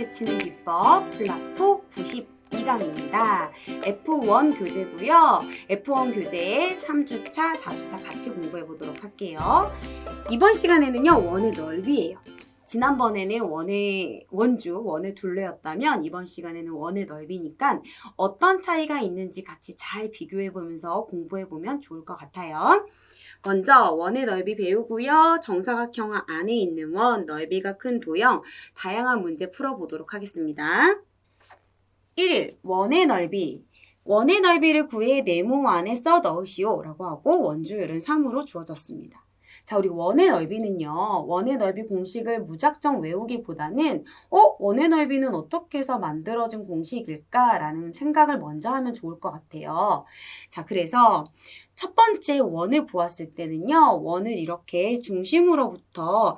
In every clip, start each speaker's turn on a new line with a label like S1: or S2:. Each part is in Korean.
S1: 깨치는 비법 플라토 92강입니다. F1 교재고요. F1 교재의 3주차, 4주차 같이 공부해 보도록 할게요. 이번 시간에는요, 원의 넓이에요. 지난번에는 원의 둘레였다면 이번 시간에는 원의 넓이니까 어떤 차이가 있는지 같이 잘 비교해 보면서 공부해 보면 좋을 것 같아요. 먼저 원의 넓이 배우고요. 정사각형 안에 있는 원, 넓이가 큰 도형, 다양한 문제 풀어보도록 하겠습니다. 1. 원의 넓이. 원의 넓이를 구해 네모 안에 써 넣으시오 라고 하고 원주율은 3으로 주어졌습니다. 자, 우리 원의 넓이는요. 원의 넓이 공식을 무작정 외우기보다는 원의 넓이는 어떻게 해서 만들어진 공식일까라는 생각을 먼저 하면 좋을 것 같아요. 자, 그래서 첫 번째 원을 보았을 때는요. 원을 이렇게 중심으로부터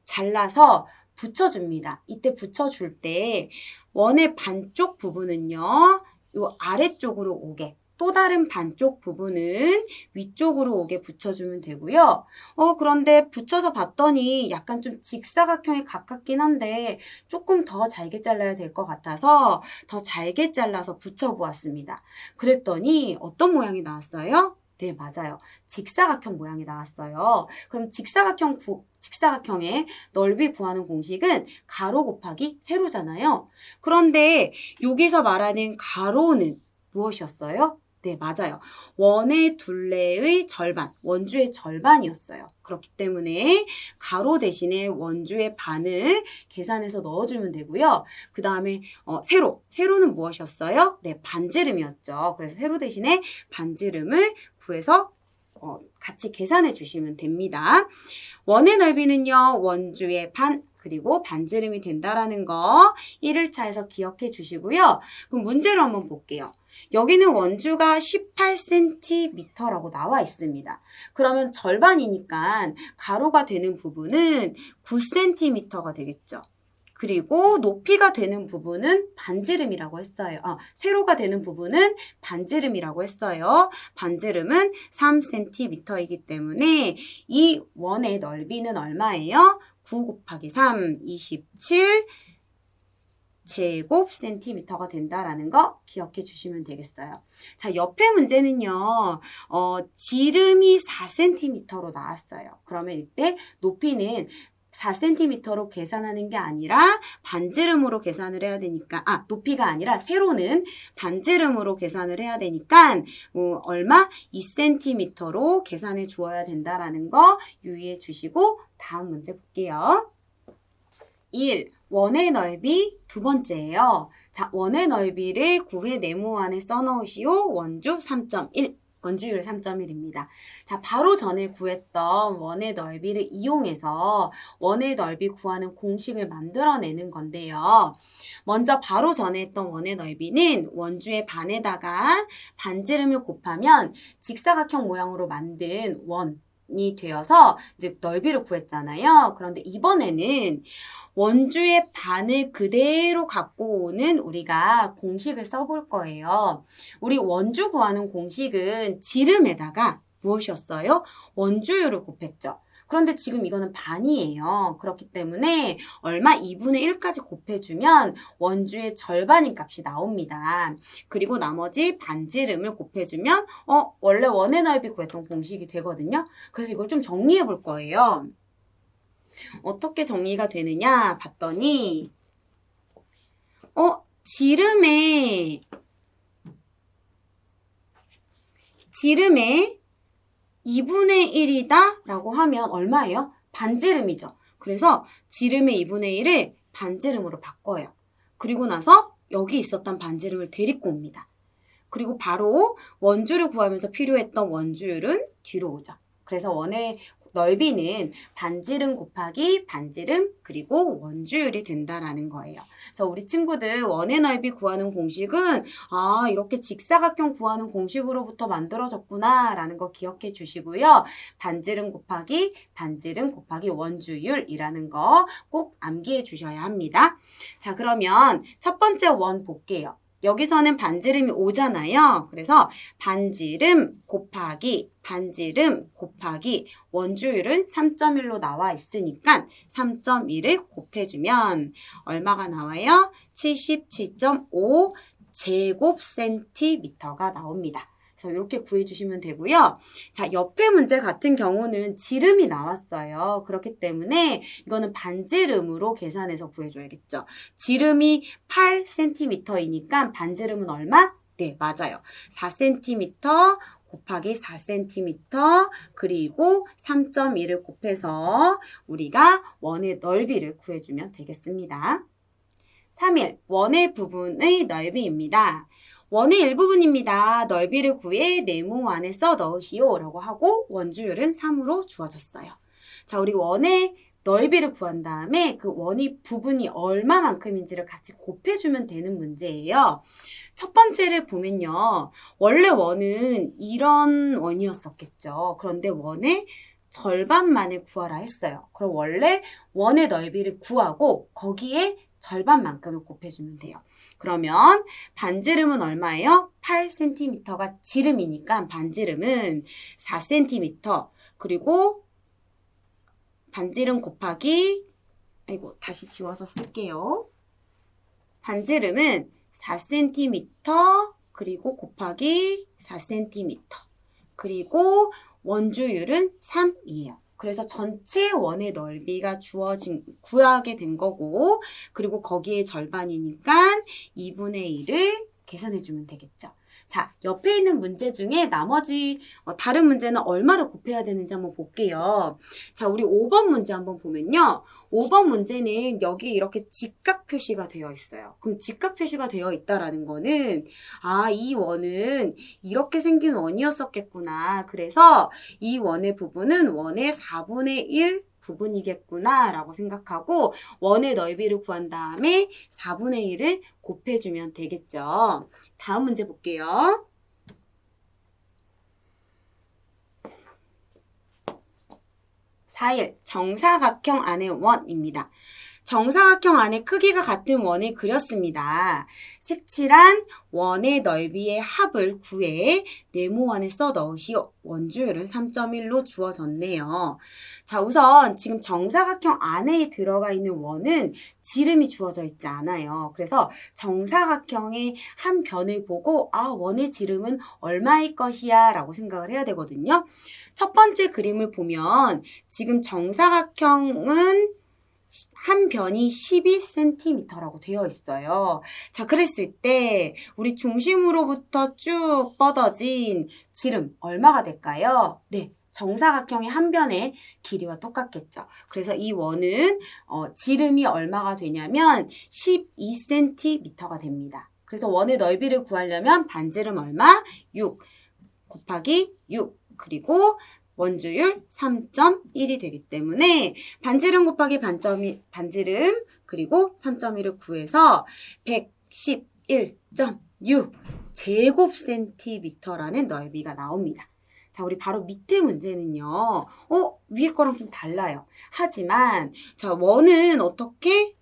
S1: 잘라서 붙여줍니다. 이때 붙여줄 때 원의 반쪽 부분은요. 요 아래쪽으로 오게, 또 다른 반쪽 부분은 위쪽으로 오게 붙여주면 되고요. 그런데 붙여서 봤더니 약간 좀 직사각형에 가깝긴 한데 조금 더 잘게 잘라야 될 것 같아서 더 잘게 잘라서 붙여보았습니다. 그랬더니 어떤 모양이 나왔어요? 네, 맞아요. 직사각형 모양이 나왔어요. 그럼 직사각형의 넓이 구하는 공식은 가로 곱하기 세로잖아요. 그런데 여기서 말하는 가로는 무엇이었어요? 네, 맞아요. 원의 둘레의 절반, 원주의 절반이었어요. 그렇기 때문에 가로 대신에 원주의 반을 계산해서 넣어주면 되고요. 그 다음에 세로는 무엇이었어요? 네, 반지름이었죠. 그래서 세로 대신에 반지름을 구해서 같이 계산해 주시면 됩니다. 원의 넓이는요, 원주의 반, 그리고 반지름이 된다라는 거 1일차에서 기억해 주시고요. 그럼 문제를 한번 볼게요. 여기는 원주가 18cm라고 나와 있습니다. 그러면 절반이니까 가로가 되는 부분은 9cm가 되겠죠. 그리고 높이가 되는 부분은 반지름이라고 했어요. 세로가 되는 부분은 반지름이라고 했어요. 반지름은 3cm이기 때문에 이 원의 넓이는 얼마예요? 9 곱하기 3, 27 제곱 센티미터가 된다라는 거 기억해 주시면 되겠어요. 자, 옆에 문제는요. 지름이 4cm로 나왔어요. 그러면 이때 높이는 4cm로 계산하는 게 아니라 반지름으로 계산을 해야 되니까, 높이가 아니라 세로는 반지름으로 계산을 해야 되니까 얼마? 2cm로 계산해 주어야 된다라는 거 유의해 주시고 다음 문제 볼게요. 1. 원의 넓이 두 번째예요. 자, 원의 넓이를 구해 네모 안에 써넣으시오. 원주 3.1. 원주율 3.1입니다. 자, 바로 전에 구했던 원의 넓이를 이용해서 원의 넓이 구하는 공식을 만들어내는 건데요. 먼저 바로 전에 했던 원의 넓이는 원주의 반에다가 반지름을 곱하면 직사각형 모양으로 만든 원이 되어서 이제 넓이를 구했잖아요. 그런데 이번에는 원주의 반을 그대로 갖고 오는 우리가 공식을 써볼 거예요. 우리 원주 구하는 공식은 지름에다가 무엇이었어요? 원주율을 곱했죠. 그런데 지금 이거는 반이에요. 그렇기 때문에 얼마? 2분의 1까지 곱해주면 원주의 절반인 값이 나옵니다. 그리고 나머지 반지름을 곱해주면 원래 원의 넓이 구했던 공식이 되거든요. 그래서 이걸 좀 정리해 볼 거예요. 어떻게 정리가 되느냐 봤더니 지름의 2분의 1이다 라고 하면 얼마예요? 반지름이죠. 그래서 지름의 2분의 1을 반지름으로 바꿔요. 그리고 나서 여기 있었던 반지름을 데리고 옵니다. 그리고 바로 원주를 구하면서 필요했던 원주율은 뒤로 오죠. 그래서 원의 넓이는 반지름 곱하기 반지름 그리고 원주율이 된다라는 거예요. 그래서 우리 친구들 원의 넓이 구하는 공식은 이렇게 직사각형 구하는 공식으로부터 만들어졌구나 라는 거 기억해 주시고요. 반지름 곱하기 반지름 곱하기 원주율이라는 거 꼭 암기해 주셔야 합니다. 자, 그러면 첫 번째 원 볼게요. 여기서는 반지름이 5잖아요. 그래서 반지름 곱하기 원주율은 3.1로 나와 있으니까 3.1을 곱해주면 얼마가 나와요? 77.5 제곱센티미터가 나옵니다. 그래서 이렇게 구해주시면 되고요. 자, 옆에 문제 같은 경우는 지름이 나왔어요. 그렇기 때문에 이거는 반지름으로 계산해서 구해줘야겠죠. 지름이 8cm이니까 반지름은 얼마? 네, 맞아요. 4cm 곱하기 4cm 그리고 3.1을 곱해서 우리가 원의 넓이를 구해주면 되겠습니다. 3일, 원의 부분의 넓이입니다. 원의 일부분입니다. 넓이를 구해 네모안에 써 넣으시오 라고 하고 원주율은 3으로 주어졌어요. 자, 우리 원의 넓이를 구한 다음에 그 원의 부분이 얼마만큼인지를 같이 곱해주면 되는 문제예요. 첫 번째를 보면요. 원래 원은 이런 원이었었겠죠. 그런데 원의 절반만을 구하라 했어요. 그럼 원래 원의 넓이를 구하고 거기에 절반만큼을 곱해주면 돼요. 그러면 반지름은 얼마예요? 8cm가 지름이니까 반지름은 4cm 그리고 반지름 곱하기 다시 지워서 쓸게요. 반지름은 4cm 그리고 곱하기 4cm 그리고 원주율은 3이에요. 그래서 전체 원의 넓이가 구하게 된 거고 그리고 거기에 절반이니까 2분의 1을 계산해주면 되겠죠. 자, 옆에 있는 문제 중에 나머지 다른 문제는 얼마를 곱해야 되는지 한번 볼게요. 자, 우리 5번 문제 한번 보면요. 5번 문제는 여기 이렇게 직각 표시가 되어 있어요. 그럼 직각 표시가 되어 있다라는 거는 이 원은 이렇게 생긴 원이었었겠구나. 그래서 이 원의 부분은 원의 4분의 1 부분이겠구나 라고 생각하고 원의 넓이를 구한 다음에 4분의 1을 곱해주면 되겠죠. 다음 문제 볼게요. (4일) 정사각형 안의 원입니다. 정사각형 안에 크기가 같은 원을 그렸습니다. 색칠한 원의 넓이의 합을 구해 네모안에 써 넣으시오. 원주율은 3.1로 주어졌네요. 자, 우선 지금 정사각형 안에 들어가 있는 원은 지름이 주어져 있지 않아요. 그래서 정사각형의 한 변을 보고 원의 지름은 얼마일 것이야 라고 생각을 해야 되거든요. 첫 번째 그림을 보면 지금 정사각형은 한 변이 12cm라고 되어 있어요. 자, 그랬을 때 우리 중심으로부터 쭉 뻗어진 지름 얼마가 될까요? 네, 정사각형의 한 변의 길이와 똑같겠죠. 그래서 이 원은 지름이 얼마가 되냐면 12cm가 됩니다. 그래서 원의 넓이를 구하려면 반지름 얼마? 6 곱하기 6 그리고 원주율 3.1이 되기 때문에 반지름 곱하기 반지름 그리고 3.1을 구해서 111.6 제곱센티미터라는 넓이가 나옵니다. 자, 우리 바로 밑에 문제는요. 위에 거랑 좀 달라요. 하지만 자, 원은 어떻게?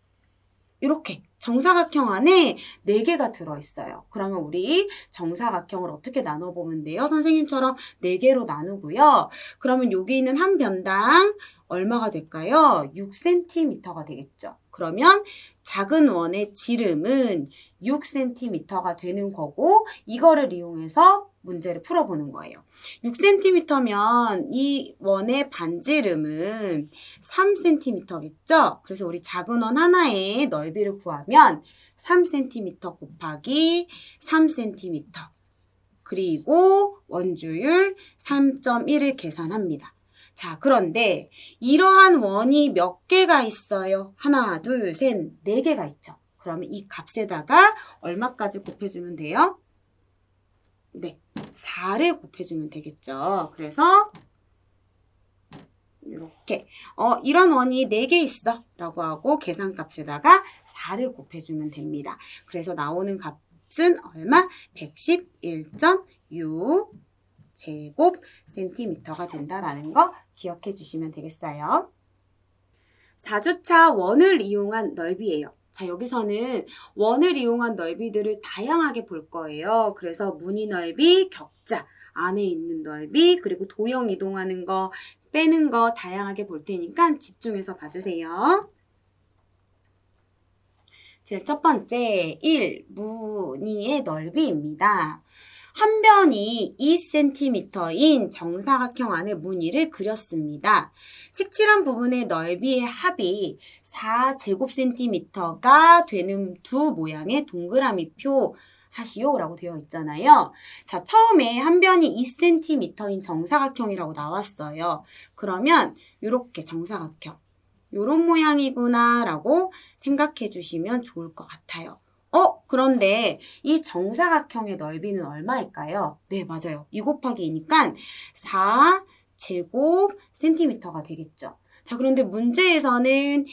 S1: 이렇게 정사각형 안에 4개가 들어있어요. 그러면 우리 정사각형을 어떻게 나눠보면 돼요? 선생님처럼 4개로 나누고요. 그러면 여기 있는 한 변당 얼마가 될까요? 6cm가 되겠죠. 그러면 작은 원의 지름은 6cm가 되는 거고 이거를 이용해서 문제를 풀어보는 거예요. 6cm면 이 원의 반지름은 3cm겠죠? 그래서 우리 작은 원 하나의 넓이를 구하면 3cm 곱하기 3cm 그리고 원주율 3.1을 계산합니다. 자, 그런데 이러한 원이 몇 개가 있어요? 하나, 둘, 셋, 4개가 있죠. 그러면 이 값에다가 얼마까지 곱해주면 돼요? 네, 4를 곱해주면 되겠죠. 그래서 이렇게 이런 원이 4개 있어 라고 하고 계산값에다가 4를 곱해주면 됩니다. 그래서 나오는 값은 얼마? 111.6 제곱 센티미터가 된다라는 거 기억해 주시면 되겠어요. 4주차 원을 이용한 넓이에요. 자, 여기서는 원을 이용한 넓이들을 다양하게 볼 거예요. 그래서 무늬 넓이, 격자, 안에 있는 넓이, 그리고 도형 이동하는 거, 빼는 거 다양하게 볼 테니까 집중해서 봐주세요. 제일 첫 번째, 1. 무늬의 넓이입니다. 한 변이 2cm인 정사각형 안에 무늬를 그렸습니다. 색칠한 부분의 넓이의 합이 4제곱cm가 되는 두 모양의 동그라미표 하시오라고 되어 있잖아요. 자, 처음에 한 변이 2cm인 정사각형이라고 나왔어요. 그러면 이렇게 정사각형, 이런 모양이구나 라고 생각해 주시면 좋을 것 같아요. 그런데 이 정사각형의 넓이는 얼마일까요? 네, 맞아요. 2 곱하기 2니까 4제곱cm가 되겠죠. 자, 그런데 문제에서는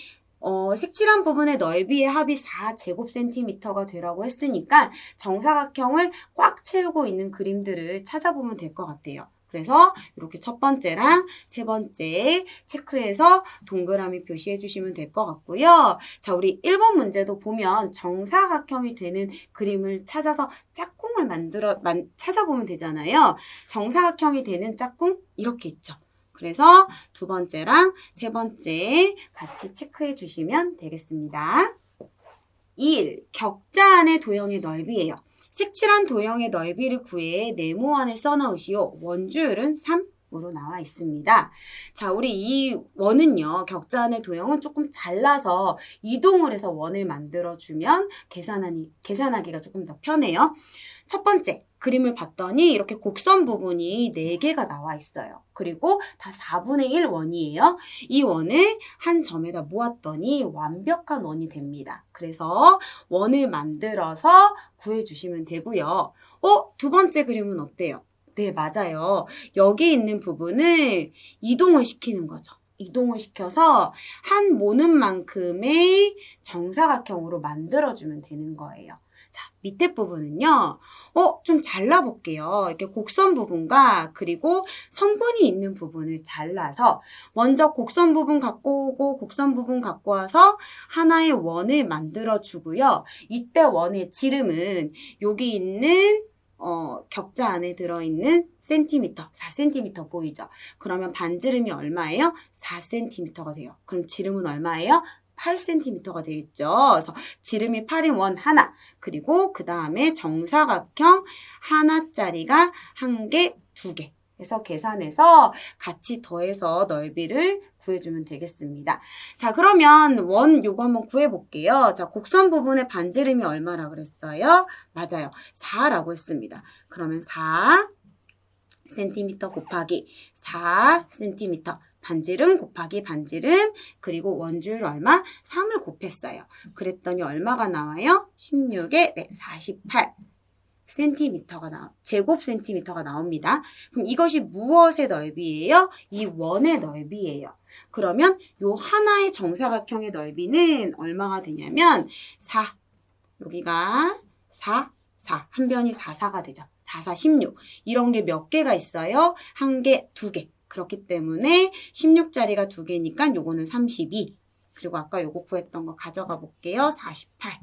S1: 색칠한 부분의 넓이의 합이 4제곱cm가 되라고 했으니까 정사각형을 꽉 채우고 있는 그림들을 찾아보면 될 것 같아요. 그래서 이렇게 첫 번째랑 세 번째 체크해서 동그라미 표시해 주시면 될 것 같고요. 자, 우리 1번 문제도 보면 정사각형이 되는 그림을 찾아서 짝꿍을 찾아보면 되잖아요. 정사각형이 되는 짝꿍 이렇게 있죠. 그래서 두 번째랑 세 번째 같이 체크해 주시면 되겠습니다. 1. 격자 안의 도형의 넓이예요. 색칠한 도형의 넓이를 구해 네모안에 써넣으시오. 원주율은 3으로 나와 있습니다. 자, 우리 이 원은요, 격자 안의 도형은 조금 잘라서 이동을 해서 원을 만들어주면 계산하기가 조금 더 편해요. 첫 번째, 그림을 봤더니 이렇게 곡선 부분이 4개가 나와 있어요. 그리고 다 4분의 1 원이에요. 이 원을 한 점에다 모았더니 완벽한 원이 됩니다. 그래서 원을 만들어서 구해주시면 되고요. 두 번째 그림은 어때요? 네, 맞아요. 여기 있는 부분을 이동을 시키는 거죠. 이동을 시켜서 한 모는만큼의 정사각형으로 만들어주면 되는 거예요. 자, 밑에 부분은요, 좀 잘라볼게요. 이렇게 곡선 부분과 그리고 선분이 있는 부분을 잘라서 먼저 곡선 부분 갖고 오고 곡선 부분 갖고 와서 하나의 원을 만들어주고요. 이때 원의 지름은 여기 있는 격자 안에 들어있는 센티미터, 4cm 보이죠? 그러면 반지름이 얼마예요? 4cm가 돼요. 그럼 지름은 얼마예요? 8cm가 되겠죠. 그래서 지름이 8인 원 하나, 그리고 그 다음에 정사각형 하나짜리가 1개, 2개. 그래서 계산해서 같이 더해서 넓이를 구해주면 되겠습니다. 자, 그러면 원 요거 한번 구해볼게요. 자, 곡선 부분의 반지름이 얼마라 그랬어요? 맞아요. 4라고 했습니다. 그러면 4cm 곱하기 4cm. 반지름 곱하기 반지름, 그리고 원주율 얼마? 3을 곱했어요. 그랬더니 얼마가 나와요? 16에 48cm가 제곱cm가 나옵니다. 그럼 이것이 무엇의 넓이예요? 이 원의 넓이예요. 그러면 요 하나의 정사각형의 넓이는 얼마가 되냐면 4, 여기가 4, 4, 한 변이 4, 4가 되죠. 4, 4, 16. 이런 게 몇 개가 있어요? 1개, 2개. 그렇기 때문에 16짜리가 2개니까 요거는 32. 그리고 아까 요거 구했던 거 가져가 볼게요. 48.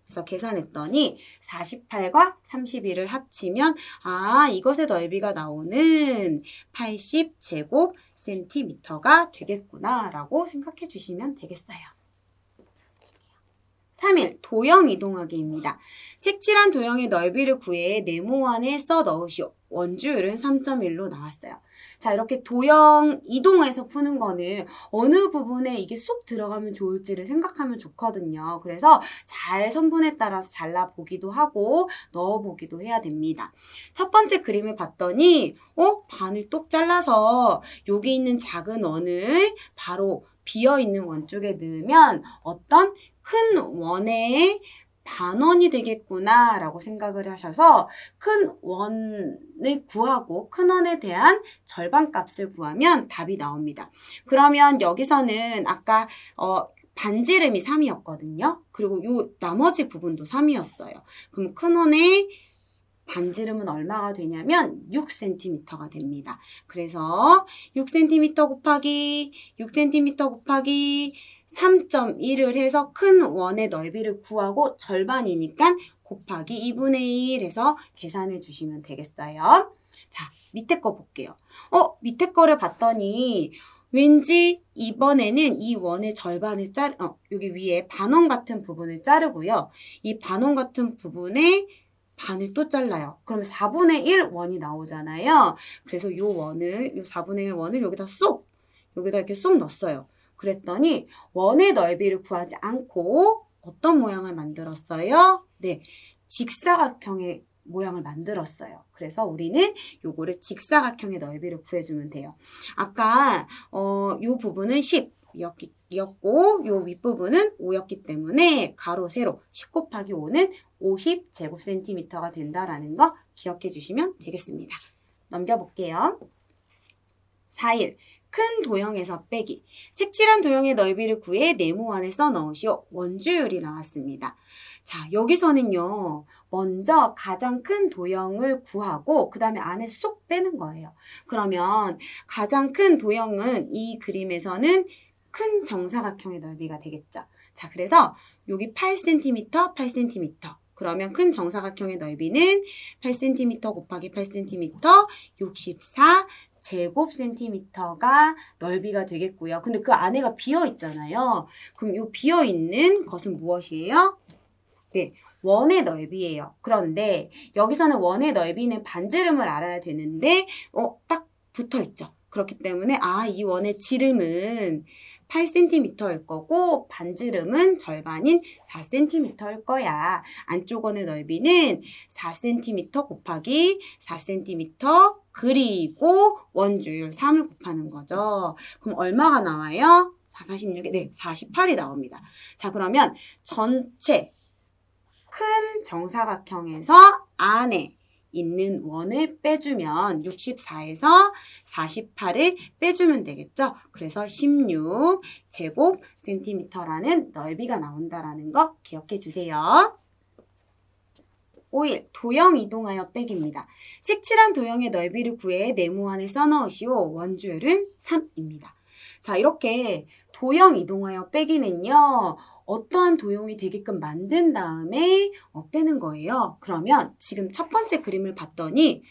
S1: 그래서 계산했더니 48과 32를 합치면 이것의 넓이가 나오는 80제곱cm가 되겠구나 라고 생각해 주시면 되겠어요. 3일 도형 이동하기입니다. 색칠한 도형의 넓이를 구해 네모안에 써 넣으시오. 원주율은 3.1로 나왔어요. 자, 이렇게 도형 이동해서 푸는 거는 어느 부분에 이게 쏙 들어가면 좋을지를 생각하면 좋거든요. 그래서 잘 선분에 따라서 잘라보기도 하고 넣어보기도 해야 됩니다. 첫 번째 그림을 봤더니 반을 똑 잘라서 여기 있는 작은 원을 바로 비어있는 원 쪽에 넣으면 어떤 큰 원의 반원이 되겠구나 라고 생각을 하셔서 큰 원을 구하고 큰 원에 대한 절반값을 구하면 답이 나옵니다. 그러면 여기서는 아까 반지름이 3이었거든요. 그리고 요 나머지 부분도 3이었어요. 그럼 큰 원의 반지름은 얼마가 되냐면 6cm가 됩니다. 그래서 6cm 곱하기 6cm 곱하기 3.1을 해서 큰 원의 넓이를 구하고 절반이니까 곱하기 2분의 1 해서 계산해 주시면 되겠어요. 자, 밑에 거 볼게요. 밑에 거를 봤더니 왠지 이번에는 이 원의 절반을 여기 위에 반원 같은 부분을 자르고요. 이 반원 같은 부분에 반을 또 잘라요. 그러면 4분의 1 원이 나오잖아요. 그래서 요 4분의 1 원을 여기다 이렇게 쏙 넣었어요. 그랬더니 원의 넓이를 구하지 않고 어떤 모양을 만들었어요? 네, 직사각형의 모양을 만들었어요. 그래서 우리는 요거를 직사각형의 넓이를 구해주면 돼요. 아까 요 부분은 10이었고 요 윗부분은 5였기 때문에 가로 세로 10 곱하기 5는 50 제곱센티미터가 된다라는 거 기억해 주시면 되겠습니다. 넘겨볼게요. 4일 큰 도형에서 빼기. 색칠한 도형의 넓이를 구해 네모안에 써넣으시오. 원주율이 나왔습니다. 자, 여기서는요. 먼저 가장 큰 도형을 구하고 그 다음에 안에 쏙 빼는 거예요. 그러면 가장 큰 도형은 이 그림에서는 큰 정사각형의 넓이가 되겠죠. 자, 그래서 여기 8cm, 8cm. 그러면 큰 정사각형의 넓이는 8cm 곱하기 8cm, 64 제곱센티미터가 넓이가 되겠고요. 근데 그 안에가 비어 있잖아요. 그럼 이 비어 있는 것은 무엇이에요? 네, 원의 넓이예요. 그런데 여기서는 원의 넓이는 반지름을 알아야 되는데 딱 붙어 있죠. 그렇기 때문에 이 원의 지름은 8cm일 거고 반지름은 절반인 4cm일 거야. 안쪽 원의 넓이는 4cm 곱하기 4cm 그리고 원주율 3을 곱하는 거죠. 그럼 얼마가 나와요? 4, 46에 네, 48이 나옵니다. 자, 그러면 전체 큰 정사각형에서 안에 있는 원을 빼주면 64에서 48을 빼주면 되겠죠. 그래서 16 제곱센티미터라는 넓이가 나온다라는 거 기억해 주세요. 5일 도형 이동하여 빼기입니다. 색칠한 도형의 넓이를 구해 네모안에 써넣으시오. 원주율은 3입니다. 자, 이렇게 도형 이동하여 빼기는요. 어떠한 도형이 되게끔 만든 다음에 빼는 거예요. 그러면 지금 첫 번째 그림을 봤더니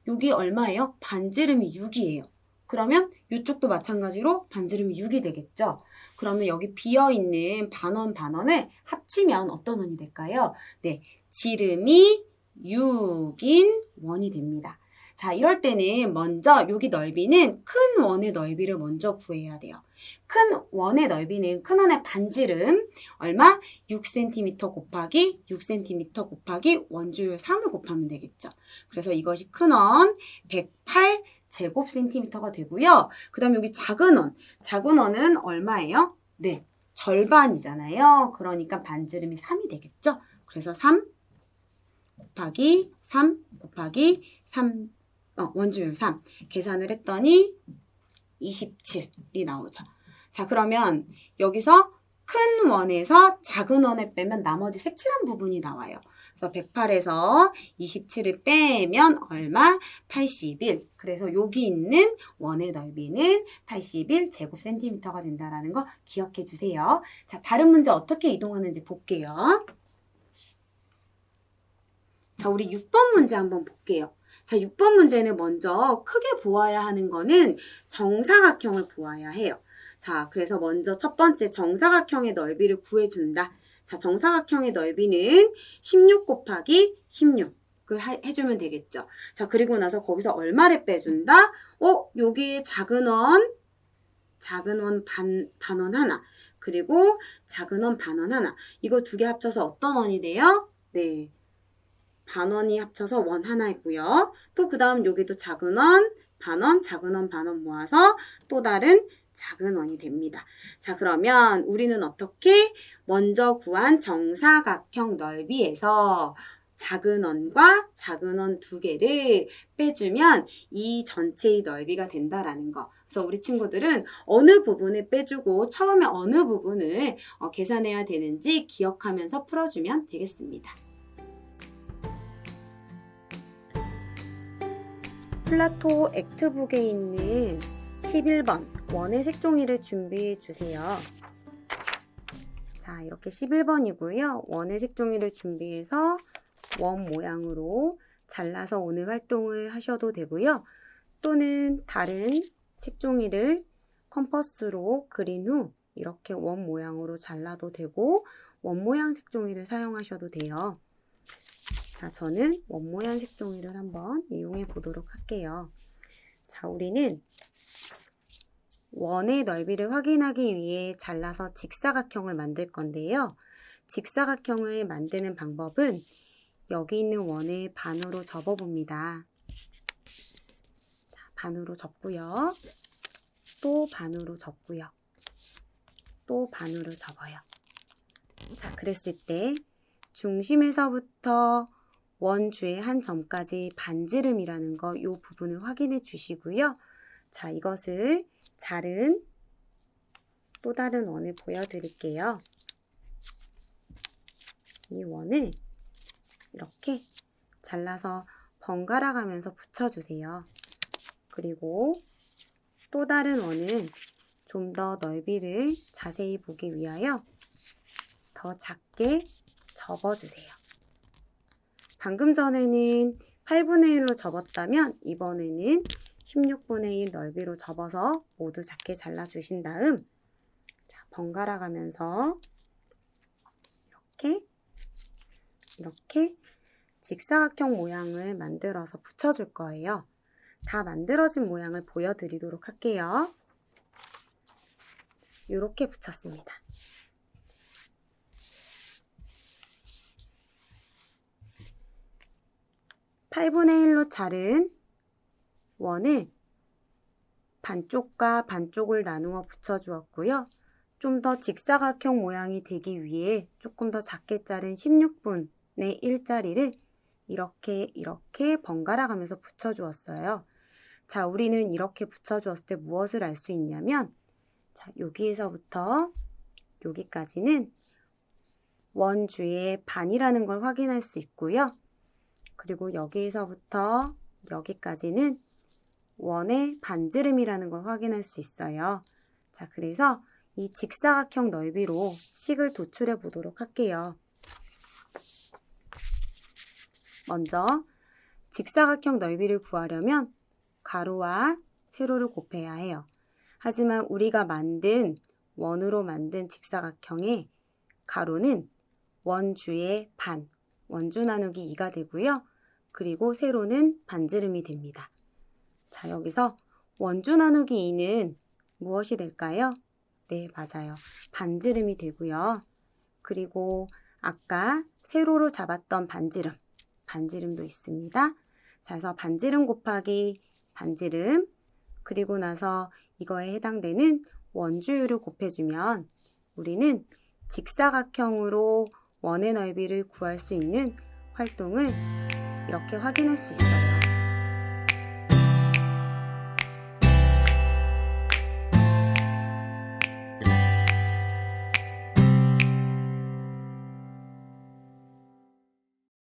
S1: 여기 얼마예요? 반지름이 6이에요. 그러면 이쪽도 마찬가지로 반지름이 6이 되겠죠. 그러면 여기 비어있는 반원을 합치면 어떤 원이 될까요? 네, 지름이 6인 원이 됩니다. 자, 이럴 때는 먼저 여기 넓이는 큰 원의 넓이를 먼저 구해야 돼요. 큰 원의 넓이는 큰 원의 반지름 얼마? 6cm 곱하기 6cm 곱하기 원주율 3을 곱하면 되겠죠. 그래서 이것이 큰 원 108 제곱센티미터가 되고요. 그 다음에 여기 작은 원은 얼마예요? 네, 절반이잖아요. 그러니까 반지름이 3이 되겠죠. 그래서 3 곱하기 3 곱하기 3 원주율 3 계산을 했더니 27이 나오죠. 자, 그러면 여기서 큰 원에서 작은 원을 빼면 나머지 색칠한 부분이 나와요. 그래서 108에서 27을 빼면 얼마? 81. 그래서 여기 있는 원의 넓이는 81 제곱센티미터가 된다는 거 기억해 주세요. 자, 다른 문제 어떻게 이동하는지 볼게요. 자, 우리 6번 문제 한번 볼게요. 자, 6번 문제는 먼저 크게 보아야 하는 거는 정사각형을 보아야 해요. 자, 그래서 먼저 첫 번째 정사각형의 넓이를 구해준다. 자, 정사각형의 넓이는 16 곱하기 16을 해주면 되겠죠. 자, 그리고 나서 거기서 얼마를 빼준다? 여기 작은 원 반원 하나, 그리고 작은 원 반원 하나. 이거 두 개 합쳐서 어떤 원이 돼요? 네, 반원이 합쳐서 원 하나이고요. 또 그 다음 여기도 작은 원, 반원, 작은 원, 반원 모아서 또 다른 작은 원이 됩니다. 자, 그러면 우리는 어떻게? 먼저 구한 정사각형 넓이에서 작은 원과 작은 원 두 개를 빼주면 이 전체의 넓이가 된다라는 거. 그래서 우리 친구들은 어느 부분을 빼주고 처음에 어느 부분을 계산해야 되는지 기억하면서 풀어주면 되겠습니다. 플라토 액트북에 있는 11번 원의 색종이를 준비해 주세요. 자, 이렇게 11번이고요. 원의 색종이를 준비해서 원 모양으로 잘라서 오늘 활동을 하셔도 되고요. 또는 다른 색종이를 컴퍼스로 그린 후 이렇게 원 모양으로 잘라도 되고 원 모양 색종이를 사용하셔도 돼요. 자, 저는 원 모양 색종이를 한번 이용해 보도록 할게요. 자, 우리는 원의 넓이를 확인하기 위해 잘라서 직사각형을 만들 건데요. 직사각형을 만드는 방법은 여기 있는 원을 반으로 접어봅니다. 자, 반으로 접고요. 또 반으로 접고요. 또 반으로 접어요. 자, 그랬을 때 중심에서부터 원주의 한 점까지 반지름이라는 거 이 부분을 확인해 주시고요. 자, 이것을 자른 또 다른 원을 보여드릴게요. 이 원을 이렇게 잘라서 번갈아 가면서 붙여주세요. 그리고 또 다른 원은 좀 더 넓이를 자세히 보기 위하여 더 작게 접어주세요. 방금 전에는 8분의 1로 접었다면 이번에는 16분의 1 넓이로 접어서 모두 작게 잘라주신 다음 자, 번갈아 가면서 이렇게 직사각형 모양을 만들어서 붙여줄 거예요. 다 만들어진 모양을 보여드리도록 할게요. 이렇게 붙였습니다. (8분의 1로) 자른 원을 반쪽과 반쪽을 나누어 붙여주었고요. 좀 더 직사각형 모양이 되기 위해 조금 더 작게 자른 16분의 1짜리를 이렇게 번갈아 가면서 붙여주었어요. 자, 우리는 이렇게 붙여주었을 때 무엇을 알 수 있냐면 자, 여기에서부터 여기까지는 원주의 반이라는 걸 확인할 수 있고요. 그리고 여기에서부터 여기까지는 원의 반지름이라는 걸 확인할 수 있어요. 자, 그래서 이 직사각형 넓이로 식을 도출해 보도록 할게요. 먼저 직사각형 넓이를 구하려면 가로와 세로를 곱해야 해요. 하지만 우리가 만든 원으로 만든 직사각형의 가로는 원주의 반, 원주 나누기 2가 되고요. 그리고 세로는 반지름이 됩니다. 자, 여기서 원주 나누기 2는 무엇이 될까요? 네, 맞아요. 반지름이 되고요. 그리고 아까 세로로 잡았던 반지름도 있습니다. 자, 그래서 반지름 곱하기 반지름, 그리고 나서 이거에 해당되는 원주율을 곱해주면 우리는 직사각형으로 원의 넓이를 구할 수 있는 활동을 이렇게 확인할 수 있어요.